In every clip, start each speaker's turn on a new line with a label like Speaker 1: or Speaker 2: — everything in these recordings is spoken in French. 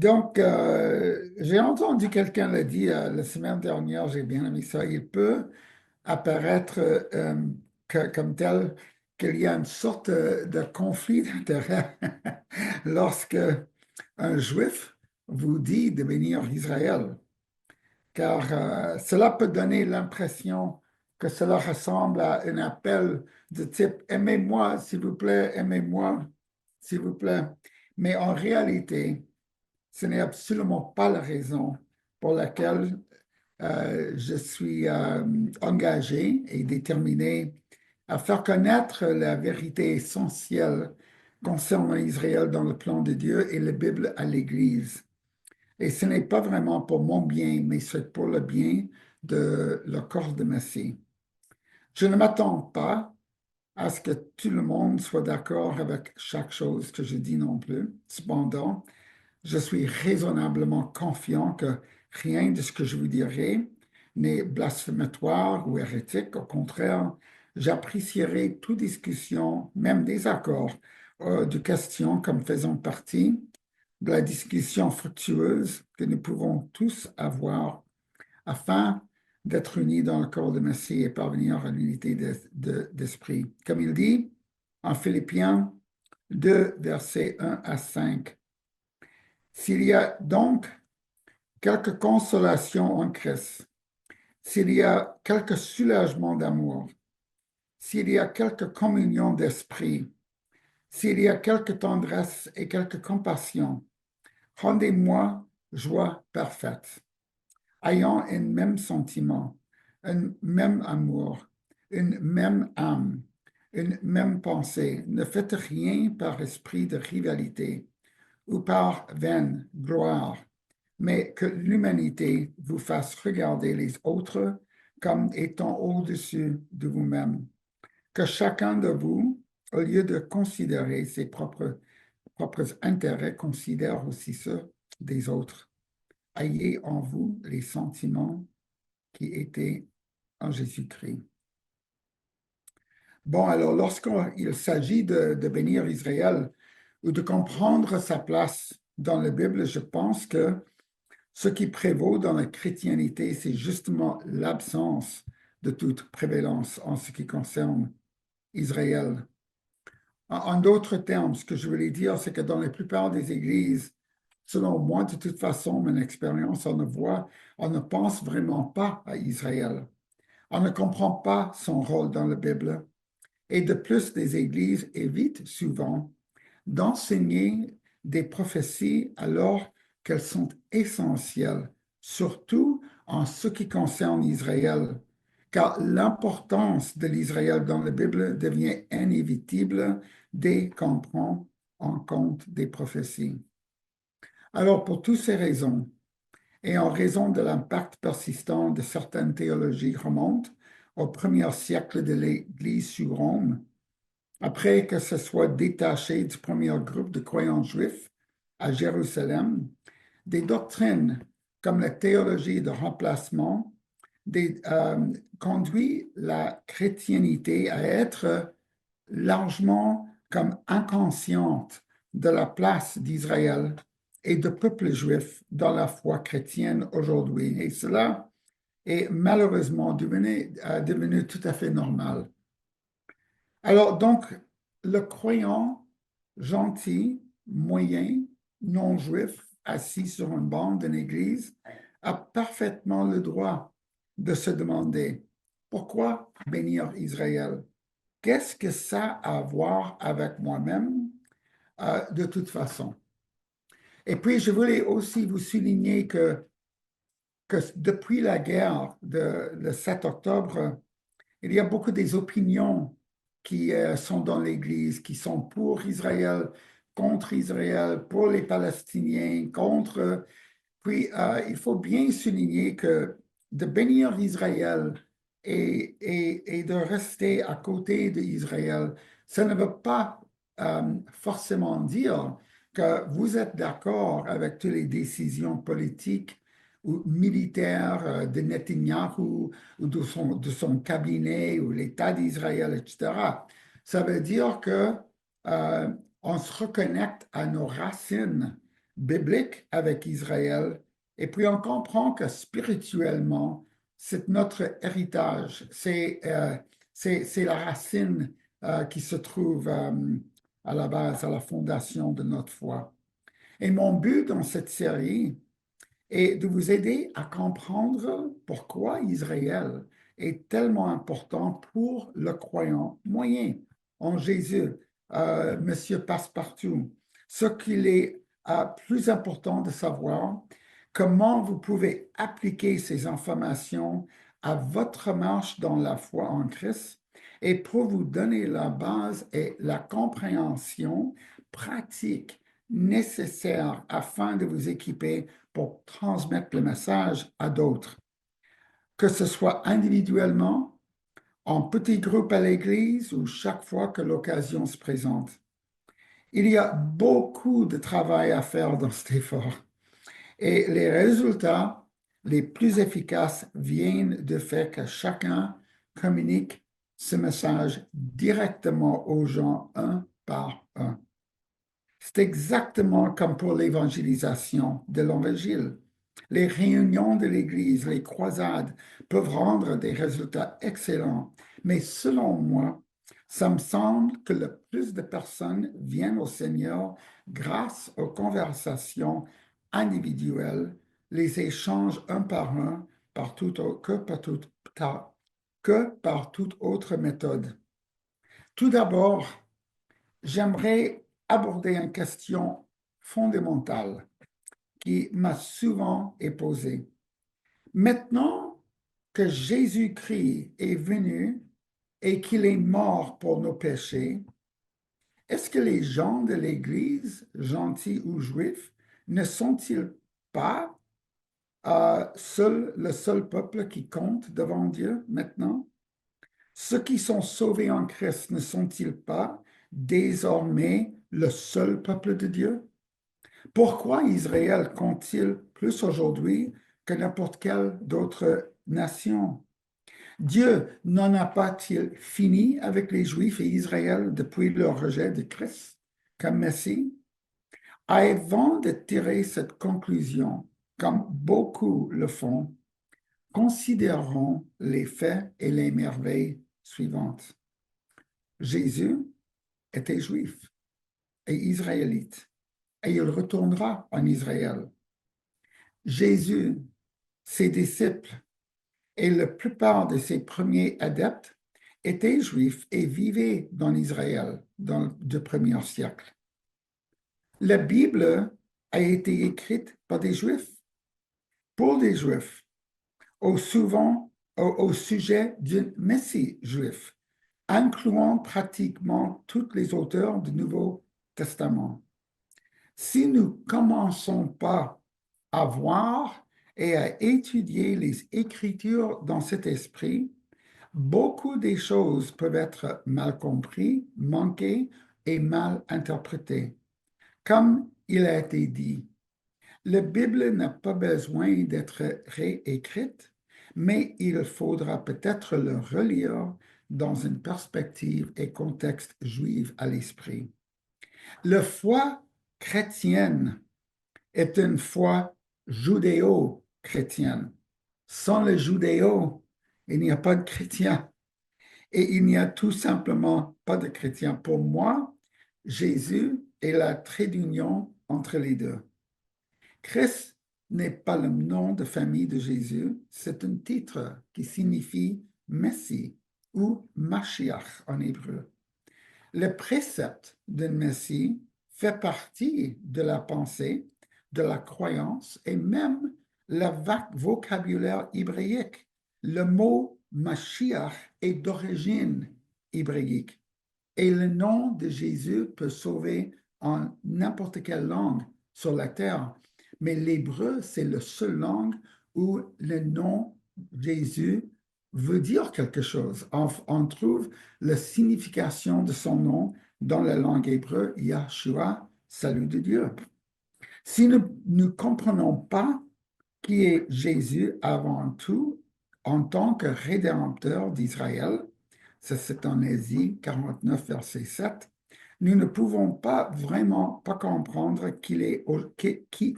Speaker 1: Donc, j'ai entendu quelqu'un le dire la semaine dernière, j'ai bien aimé ça. Il peut apparaître comme tel qu'il y a une sorte de conflit d'intérêts lorsque un juif vous dit de venir Israël, car cela peut donner l'impression que cela ressemble à un appel de type aimez-moi, s'il vous plaît, aimez-moi, s'il vous plaît. Mais en réalité, ce n'est absolument pas la raison pour laquelle je suis engagé et déterminé à faire connaître la vérité essentielle concernant Israël dans le plan de Dieu et la Bible à l'Église. Et ce n'est pas vraiment pour mon bien, mais c'est pour le bien de le corps de Messie. Je ne m'attends pas à ce que tout le monde soit d'accord avec chaque chose que je dis non plus. Cependant, je suis raisonnablement confiant que rien de ce que je vous dirai n'est blasphématoire ou hérétique. Au contraire, j'apprécierai toute discussion, même désaccord, de questions comme faisant partie de la discussion fructueuse que nous pouvons tous avoir afin d'être unis dans le corps de Messie et parvenir à l'unité d'esprit. Comme il dit en Philippiens 2, versets 1 à 5. S'il y a donc quelque consolation en Christ, s'il y a quelque soulagement d'amour, s'il y a quelque communion d'esprit, s'il y a quelque tendresse et quelque compassion, rendez-moi joie parfaite, ayant un même sentiment, un même amour, une même âme, une même pensée. Ne faites rien par esprit de rivalité ou par vaine gloire, mais que l'humanité vous fasse regarder les autres comme étant au-dessus de vous-même. Que chacun de vous, au lieu de considérer ses propres intérêts, considère aussi ceux des autres. Ayez en vous les sentiments qui étaient en Jésus-Christ. Bon, alors, lorsqu'il s'agit de bénir Israël ou de comprendre sa place dans la Bible, je pense que ce qui prévaut dans la chrétienté, c'est justement l'absence de toute prévalence en ce qui concerne Israël. En d'autres termes, ce que je voulais dire, c'est que dans la plupart des églises, selon moi, de toute façon, mon expérience, on ne pense vraiment pas à Israël. On ne comprend pas son rôle dans la Bible. Et de plus, les églises évitent souvent d'enseigner des prophéties alors qu'elles sont essentielles, surtout en ce qui concerne Israël, car l'importance de l'Israël dans la Bible devient inévitable dès qu'on prend en compte des prophéties. Alors, pour toutes ces raisons, et en raison de l'impact persistant de certaines théologies remontent au premier siècle de l'Église sur Rome, après que ce soit détaché du premier groupe de croyants juifs à Jérusalem, des doctrines comme la théologie de remplacement conduit la chrétienté à être largement comme inconsciente de la place d'Israël et de peuple juif dans la foi chrétienne aujourd'hui. Et cela est malheureusement devenu tout à fait normal. Alors donc, le croyant gentil, moyen, non-juif, assis sur une banc d'une église, a parfaitement le droit de se demander pourquoi bénir Israël? Qu'est-ce que ça a à voir avec moi-même de toute façon? Et puis, je voulais aussi vous souligner que depuis la guerre le 7 octobre, il y a beaucoup des opinions qui sont dans l'Église, qui sont pour Israël, contre Israël, pour les Palestiniens, contre. Puis, il faut bien souligner que de bénir Israël et de rester à côté d'Israël, ça ne veut pas forcément dire que vous êtes d'accord avec toutes les décisions politiques ou militaires de Netanyahou ou de son cabinet ou l'État d'Israël, etc. Ça veut dire que on se reconnecte à nos racines biblique avec Israël. Et puis on comprend que spirituellement, c'est notre héritage, c'est la racine qui se trouve à la base, à la fondation de notre foi. Et mon but dans cette série est de vous aider à comprendre pourquoi Israël est tellement important pour le croyant moyen en Jésus, Monsieur Passepartout. Ce qu'il est plus important de savoir, comment vous pouvez appliquer ces informations à votre marche dans la foi en Christ et pour vous donner la base et la compréhension pratique nécessaire afin de vous équiper pour transmettre le message à d'autres, que ce soit individuellement, en petits groupes à l'église ou chaque fois que l'occasion se présente. Il y a beaucoup de travail à faire dans cet effort et les résultats les plus efficaces viennent du fait que chacun communique ce message directement aux gens un par un. C'est exactement comme pour l'évangélisation de l'Évangile. Les réunions de l'Église, les croisades peuvent rendre des résultats excellents, mais selon moi, ça me semble que le plus de personnes viennent au Seigneur grâce aux conversations individuelles, les échanges un par un, que par toute autre méthode. Tout d'abord, j'aimerais aborder une question fondamentale qui m'a souvent été posée. Maintenant que Jésus-Christ est venu et qu'il est mort pour nos péchés, est-ce que les gens de l'Église, gentils ou juifs, ne sont-ils pas le seul peuple qui compte devant Dieu maintenant? Ceux qui sont sauvés en Christ ne sont-ils pas désormais le seul peuple de Dieu? Pourquoi Israël compte-t-il plus aujourd'hui que n'importe quelle d'autre nation? Dieu n'en a pas-il fini avec les Juifs et Israël depuis leur rejet de Christ comme Messie? Avant de tirer cette conclusion, comme beaucoup le font, considérons les faits et les merveilles suivantes. Jésus était juif et israélite, et il retournera en Israël. Jésus, ses disciples et la plupart de ses premiers adeptes étaient juifs et vivaient dans Israël dans le 1er siècle. La Bible a été écrite par des juifs, pour des juifs, au sujet d'un Messie juif, incluant pratiquement tous les auteurs du Nouveau Testament. Si nous ne commençons pas à voir et à étudier les Écritures dans cet esprit, beaucoup des choses peuvent être mal comprises, manquées et mal interprétées. Comme il a été dit, la Bible n'a pas besoin d'être réécrite, mais il faudra peut-être le relire dans une perspective et contexte juif à l'esprit. La foi chrétienne est une foi judéo-chrétienne. Sans le judéo, il n'y a pas de chrétien et il n'y a tout simplement pas de chrétien. Pour moi, Jésus est la trait d'union entre les deux. Christ n'est pas le nom de famille de Jésus, c'est un titre qui signifie Messie ou Mashiach en hébreu. Le précepte d'un Messie fait partie de la pensée, de la croyance et même le vocabulaire hébraïque. Le mot Mashiach est d'origine hébraïque et le nom de Jésus peut sauver en n'importe quelle langue sur la terre. Mais l'hébreu, c'est la seule langue où le nom Jésus veut dire quelque chose. On trouve la signification de son nom dans la langue hébreu, Yahshua, salut de Dieu. Si nous ne comprenons pas qui est Jésus avant tout en tant que rédempteur d'Israël, ça c'est en Ésaïe 49, verset 7, nous ne pouvons pas vraiment pas comprendre qui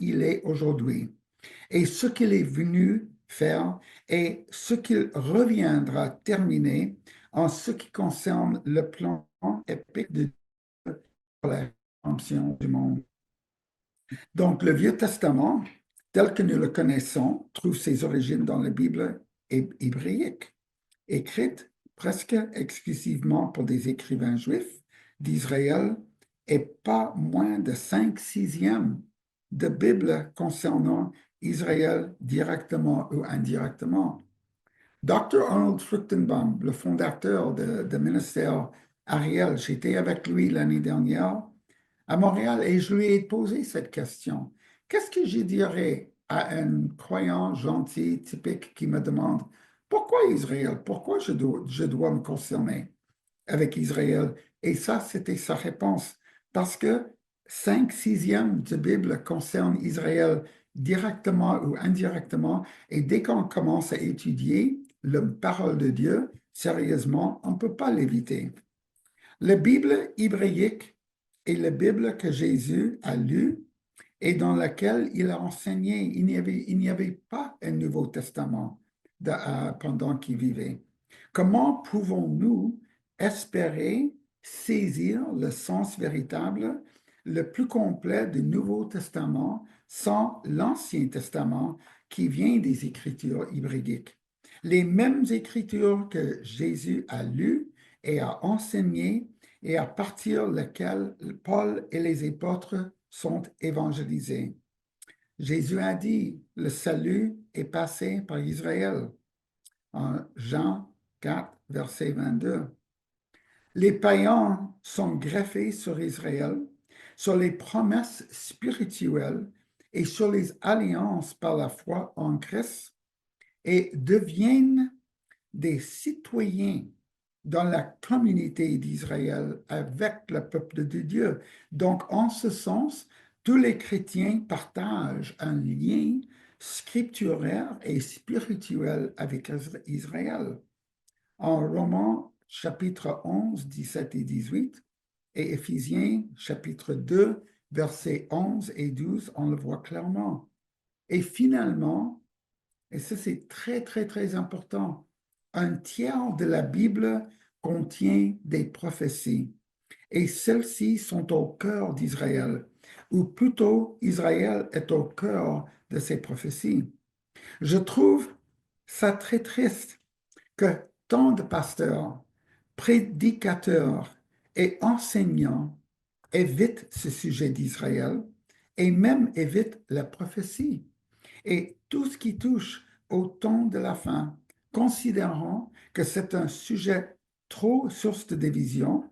Speaker 1: il est aujourd'hui et ce qu'il est venu faire et ce qu'il reviendra terminer en ce qui concerne le plan épique de Dieu pour la rédemption du monde. Donc, le Vieux Testament, tel que nous le connaissons, trouve ses origines dans la Bible hébraïque, écrite presque exclusivement pour des écrivains juifs d'Israël et pas moins de 5/6 de Bible concernant Israël directement ou indirectement. Dr. Arnold Fruchtenbaum, le fondateur de ministère Ariel, j'étais avec lui l'année dernière à Montréal et je lui ai posé cette question. Qu'est-ce que je dirais à un croyant gentil, typique, qui me demande pourquoi Israël? Pourquoi je dois me concerner avec Israël? Et ça, c'était sa réponse. Parce que 5/6 de Bible concerne Israël directement ou indirectement. Et dès qu'on commence à étudier la parole de Dieu, sérieusement, on ne peut pas l'éviter. La Bible hébraïque est la Bible que Jésus a lue et dans laquelle il a enseigné. Il n'y avait pas un Nouveau Testament pendant qu'il vivait. Comment pouvons-nous espérer saisir le sens véritable, le plus complet du Nouveau Testament sans l'Ancien Testament qui vient des Écritures hébraïques? Les mêmes Écritures que Jésus a lues et a enseignées et à partir desquelles Paul et les apôtres sont évangélisés. Jésus a dit, le salut est passé par Israël, en Jean 4, verset 22. Les païens sont greffés sur Israël, sur les promesses spirituelles et sur les alliances par la foi en Christ et deviennent des citoyens dans la communauté d'Israël avec le peuple de Dieu. Donc, en ce sens, tous les chrétiens partagent un lien scripturaire et spirituel avec Israël. En Romains chapitre 11, 17 et 18 et Éphésiens chapitre 2, versets 11 et 12, on le voit clairement. Et finalement, et ça c'est très, très, très important, un tiers de la Bible contient des prophéties et celles-ci sont au cœur d'Israël, ou plutôt Israël est au cœur de ces prophéties. Je trouve ça très triste que tant de pasteurs, prédicateurs et enseignants évitent ce sujet d'Israël et même évitent la prophétie et tout ce qui touche au temps de la fin, considérant que c'est un sujet trop source de division,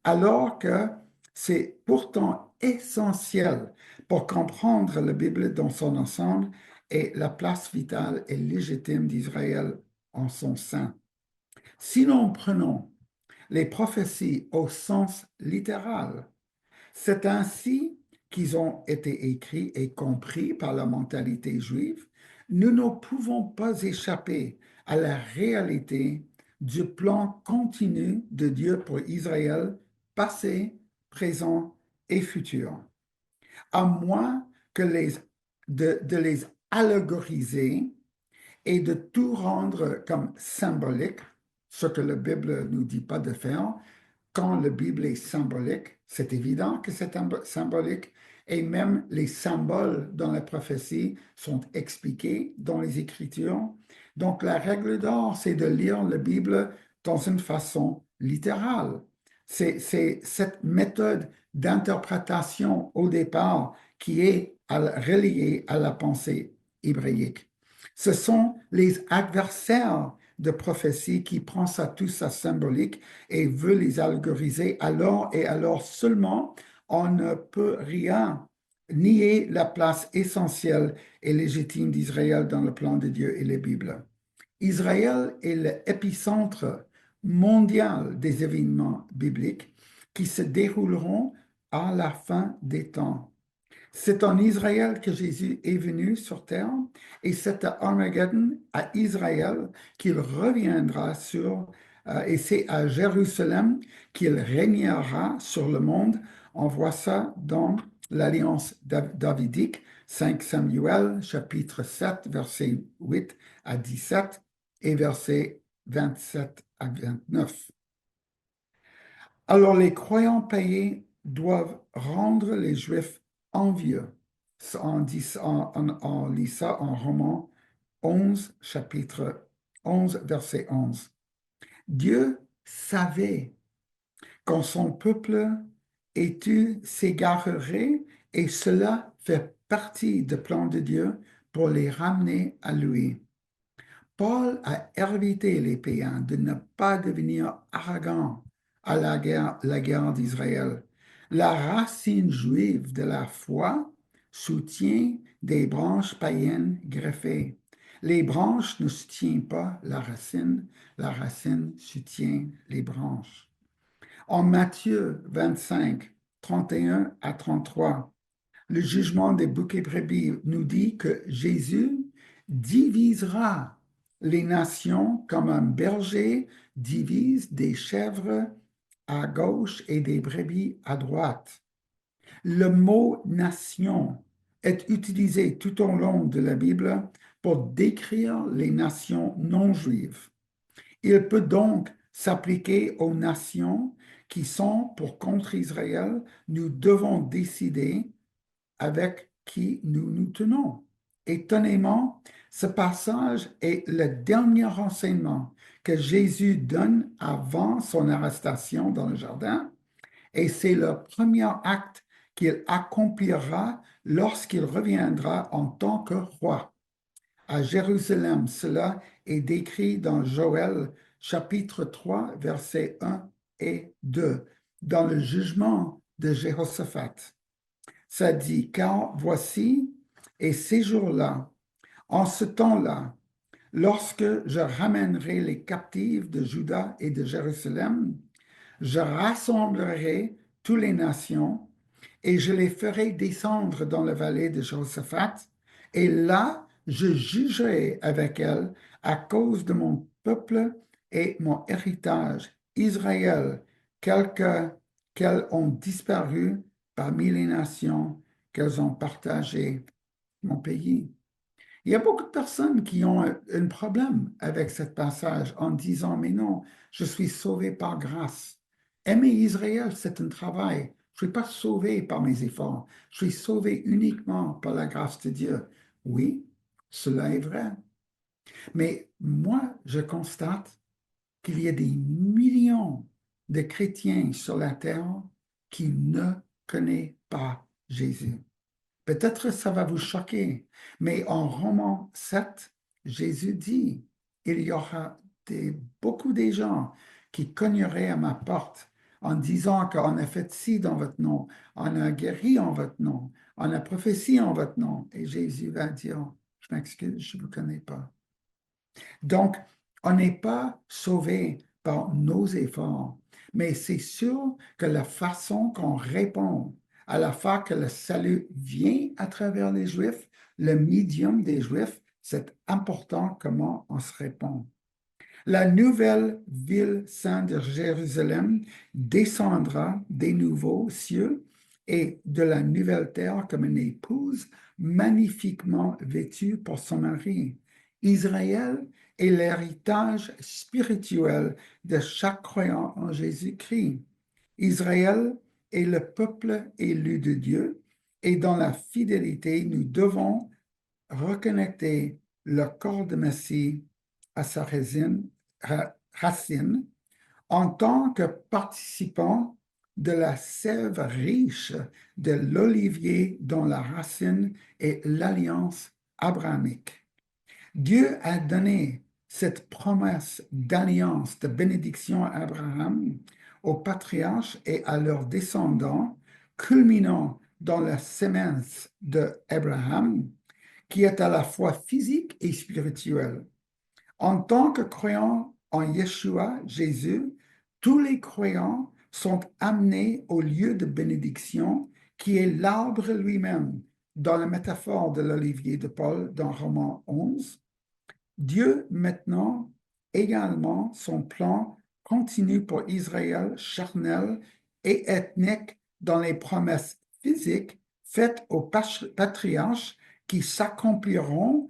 Speaker 1: alors que c'est pourtant essentiel pour comprendre la Bible dans son ensemble et la place vitale et légitime d'Israël en son sein. Si nous prenons les prophéties au sens littéral, c'est ainsi qu'ils ont été écrits et compris par la mentalité juive. Nous ne pouvons pas échapper à la réalité du plan continu de Dieu pour Israël, passé, présent et futur. À moins que de les allégoriser et de tout rendre comme symbolique, ce que la Bible ne nous dit pas de faire. Quand la Bible est symbolique, c'est évident que c'est symbolique, et même les symboles dans la prophétie sont expliqués dans les Écritures. Donc, la règle d'or, c'est de lire la Bible dans une façon littérale. C'est cette méthode d'interprétation au départ qui est reliée à la pensée hébraïque. Ce sont les adversaires de prophétie qui prennent ça tout ça symbolique et veulent les allégoriser. Alors et alors seulement, on ne peut rien nier la place essentielle et légitime d'Israël dans le plan de Dieu et les Bibles. Israël est l'épicentre mondial des événements bibliques qui se dérouleront à la fin des temps. C'est en Israël que Jésus est venu sur terre et c'est à Armageddon, à Israël, qu'il reviendra sur Et c'est à Jérusalem qu'il régnera sur le monde. On voit ça dans l'Alliance davidique, 5 Samuel, chapitre 7, versets 8 à 17 et versets 27 à 29. Alors les croyants païens doivent rendre les Juifs envieux. On lit ça en Romains 11, chapitre 11, verset 11. Dieu savait quand son peuple et tu s'égarerait, et cela fait partie du plan de Dieu pour les ramener à lui. Paul a invité les païens de ne pas devenir arrogants à la guerre d'Israël. La racine juive de la foi soutient des branches païennes greffées. Les branches ne soutiennent pas la racine soutient les branches. En Matthieu 25, 31 à 33, le jugement des boucs et brebis nous dit que Jésus divisera les nations comme un berger divise des chèvres à gauche et des brebis à droite. Le mot nation est utilisé tout au long de la Bible pour décrire les nations non juives. Il peut donc s'appliquer aux nations qui sont pour contre Israël. Nous devons décider avec qui nous nous tenons. Étonnamment, ce passage est le dernier renseignement que Jésus donne avant son arrestation dans le jardin, et c'est le premier acte qu'il accomplira lorsqu'il reviendra en tant que roi. À Jérusalem, cela est décrit dans Joël chapitre 3, versets 1 et 2, dans le jugement de Jéhoshaphat. Ça dit, car voici, et ces jours-là, en ce temps-là, lorsque je ramènerai les captifs de Juda et de Jérusalem, je rassemblerai toutes les nations et je les ferai descendre dans la vallée de Josaphat, et là, je jugerai avec elles à cause de mon peuple et mon héritage, Israël, qu'elles ont disparu parmi les nations qu'elles ont partagé mon pays. Il y a beaucoup de personnes qui ont un problème avec ce passage en disant, mais non, je suis sauvé par grâce. Aimer Israël, c'est un travail. Je ne suis pas sauvé par mes efforts. Je suis sauvé uniquement par la grâce de Dieu. Oui, cela est vrai. Mais moi, je constate qu'il y a des millions de chrétiens sur la terre qui ne connaissent pas Jésus. Peut-être ça va vous choquer, mais en Romains 7, Jésus dit, il y aura beaucoup de gens qui cogneraient à ma porte en disant qu'on a fait ci dans votre nom, on a guéri en votre nom, on a prophétisé en votre nom. Et Jésus va dire, je m'excuse, je ne vous connais pas. Donc, on n'est pas sauvé par nos efforts, mais c'est sûr que la façon qu'on répond à la fois que le salut vient à travers les Juifs, le médium des Juifs, c'est important comment on se répond. La nouvelle ville sainte de Jérusalem descendra des nouveaux cieux et de la nouvelle terre comme une épouse magnifiquement vêtue pour son mari. Israël est l'héritage spirituel de chaque croyant en Jésus-Christ. Israël est le peuple élu de Dieu et dans la fidélité, nous devons reconnecter le corps de Messie à sa racine en tant que participant de la sève riche de l'olivier dont la racine est l'alliance abrahamique. Dieu a donné cette promesse d'alliance, de bénédiction à Abraham, aux patriarches et à leurs descendants, culminant dans la sémence d'Abraham, qui est à la fois physique et spirituelle. En tant que croyants en Yeshua, Jésus, tous les croyants sont amenés au lieu de bénédiction qui est l'arbre lui-même, dans la métaphore de l'olivier de Paul dans Romains 11. Dieu maintenant également son plan continue pour Israël charnel et ethnique dans les promesses physiques faites aux patriarches qui s'accompliront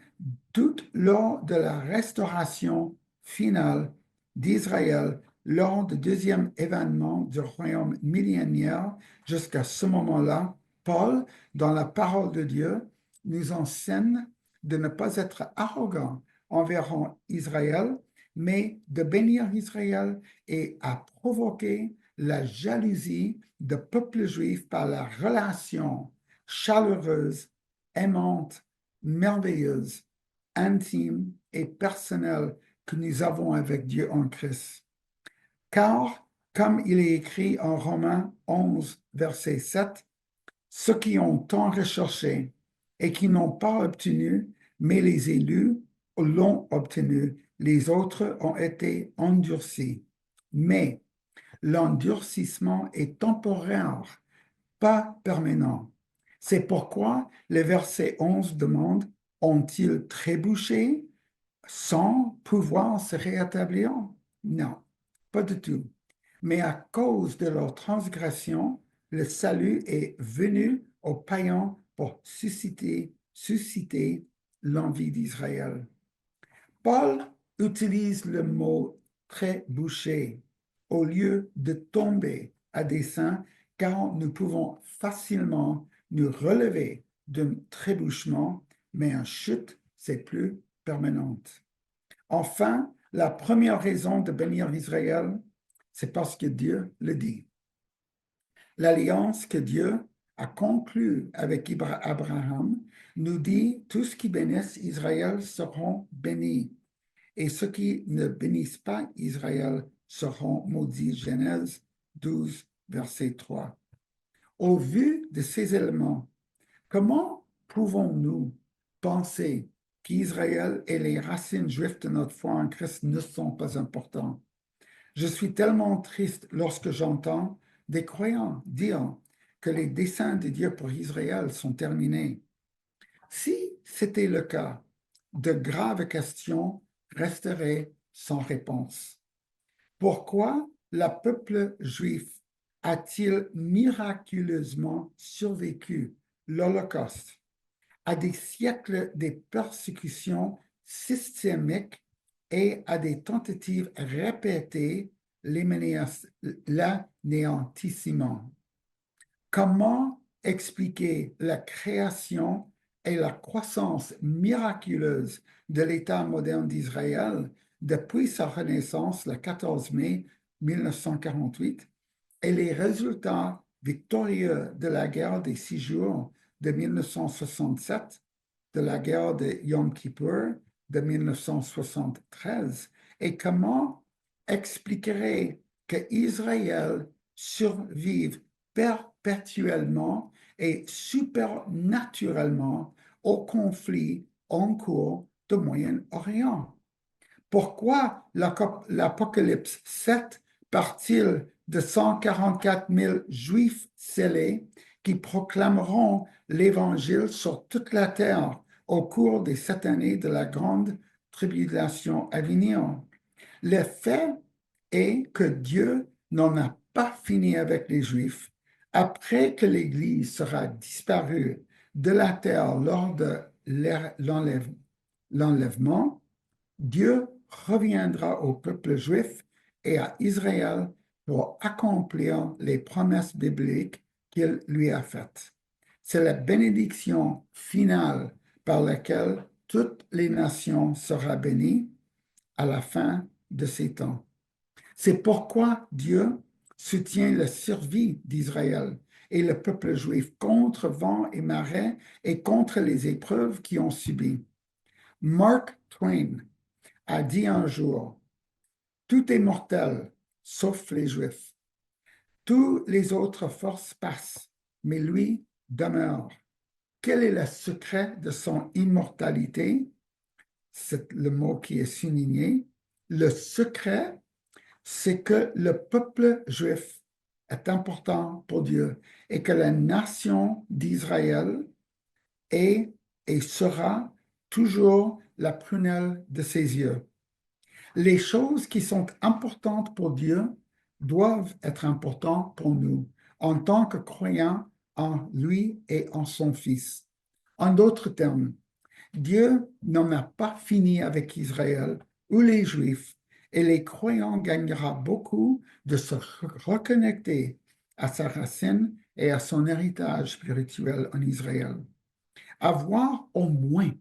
Speaker 1: tout lors de la restauration finale d'Israël lors du deuxième événement du royaume millénaire. Jusqu'à ce moment-là, Paul, dans la parole de Dieu, nous enseigne de ne pas être arrogant envers Israël, mais de bénir Israël et à provoquer la jalousie du peuple juif par la relation chaleureuse, aimante, merveilleuse, intime et personnelle que nous avons avec Dieu en Christ. Car, comme il est écrit en Romains 11, verset 7, ceux qui ont tant recherché et qui n'ont pas obtenu, mais les élus l'ont obtenu, les autres ont été endurcis. Mais l'endurcissement est temporaire, pas permanent. C'est pourquoi le verset 11 demande, ont-ils trébuché sans pouvoir se rétablir? Non, pas du tout. Mais à cause de leur transgression, le salut est venu aux païens pour susciter l'envie d'Israël. Paul utilise le mot trébucher au lieu de tomber à dessein, car nous pouvons facilement nous relever d'un trébuchement, mais une chute, c'est plus permanente. Enfin, la première raison de bénir Israël, c'est parce que Dieu le dit. L'alliance que Dieu a conclue avec Abraham nous dit tous qui bénissent Israël seront bénis et ceux qui ne bénissent pas Israël seront maudits. Genèse 12, verset 3. Au vu de ces éléments, comment pouvons-nous penser qu'Israël et les racines juives de notre foi en Christ ne sont pas importants? Je suis tellement triste lorsque j'entends des croyants dire que les desseins de Dieu pour Israël sont terminés. Si c'était le cas, de graves questions resteraient sans réponse. Pourquoi le peuple juif a-t-il miraculeusement survécu l'Holocauste, à des siècles de persécutions systémiques et à des tentatives répétées l'anéantissement? Comment expliquer la création et la croissance miraculeuse de l'État moderne d'Israël depuis sa renaissance le 14 mai 1948 et les résultats victorieux de la guerre des 6 jours de 1967, de la guerre de Yom Kippur de 1973, et comment expliquerait qu'Israël survive perpétuellement et supernaturellement au conflit en cours de Moyen-Orient? Pourquoi l'Apocalypse 7 part-il de 144 000 Juifs scellés qui proclameront l'Évangile sur toute la terre au cours des 7 années de la grande tribulation à venir? Le fait est que Dieu n'en a pas fini avec les Juifs. Après que l'Église sera disparue de la terre lors de l'enlèvement, Dieu reviendra au peuple juif et à Israël pour accomplir les promesses bibliques qu'il lui a faites. C'est la bénédiction finale par laquelle toutes les nations seront bénies à la fin de ces temps. C'est pourquoi Dieu soutient la survie d'Israël et le peuple juif contre vent et marée et contre les épreuves qu'ils ont subies. Mark Twain a dit un jour, tout est mortel, sauf les Juifs. Toutes les autres forces passent, mais lui demeure. Quel est le secret de son immortalité? C'est le mot qui est souligné. Le secret, c'est que le peuple juif est important pour Dieu et que la nation d'Israël est et sera toujours la prunelle de ses yeux. Les choses qui sont importantes pour Dieu doivent être importantes pour nous en tant que croyants en lui et en son Fils. En d'autres termes, Dieu n'en a pas fini avec Israël ou les Juifs, et les croyants gagnera beaucoup de se reconnecter à sa racine et à son héritage spirituel en Israël. Avoir au moins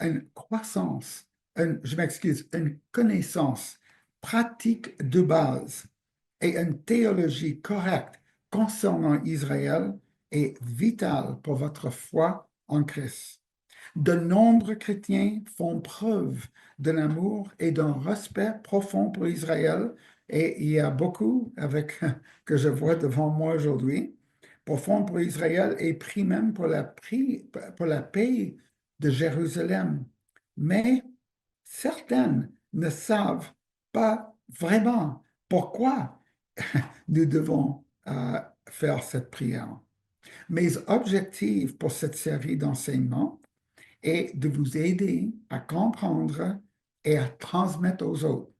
Speaker 1: une croissance, je m'excuse, une connaissance pratique de base et une théologie correcte concernant Israël est vital pour votre foi en Christ. De nombreux chrétiens font preuve d'un amour et d'un respect profond pour Israël, et il y a beaucoup avec que je vois devant moi aujourd'hui, profond pour Israël et prient même pour la paix de Jérusalem. Mais certaines ne savent pas vraiment pourquoi nous devons faire cette prière. Mes objectifs pour cette série d'enseignements est de vous aider à comprendre et à transmettre aux autres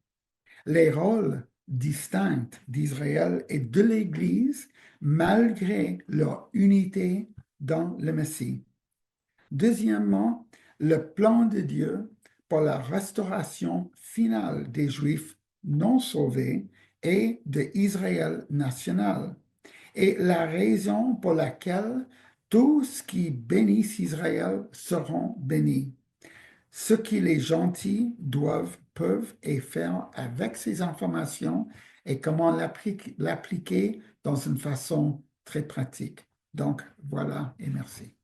Speaker 1: les rôles distincts d'Israël et de l'Église malgré leur unité dans le Messie. Deuxièmement, le plan de Dieu pour la restauration finale des Juifs non sauvés et de Israël national, et la raison pour laquelle tous qui bénissent Israël seront bénis. Ce que les gentils doivent, peuvent et faire avec ces informations et comment l'appliquer dans une façon très pratique. Donc, voilà et merci.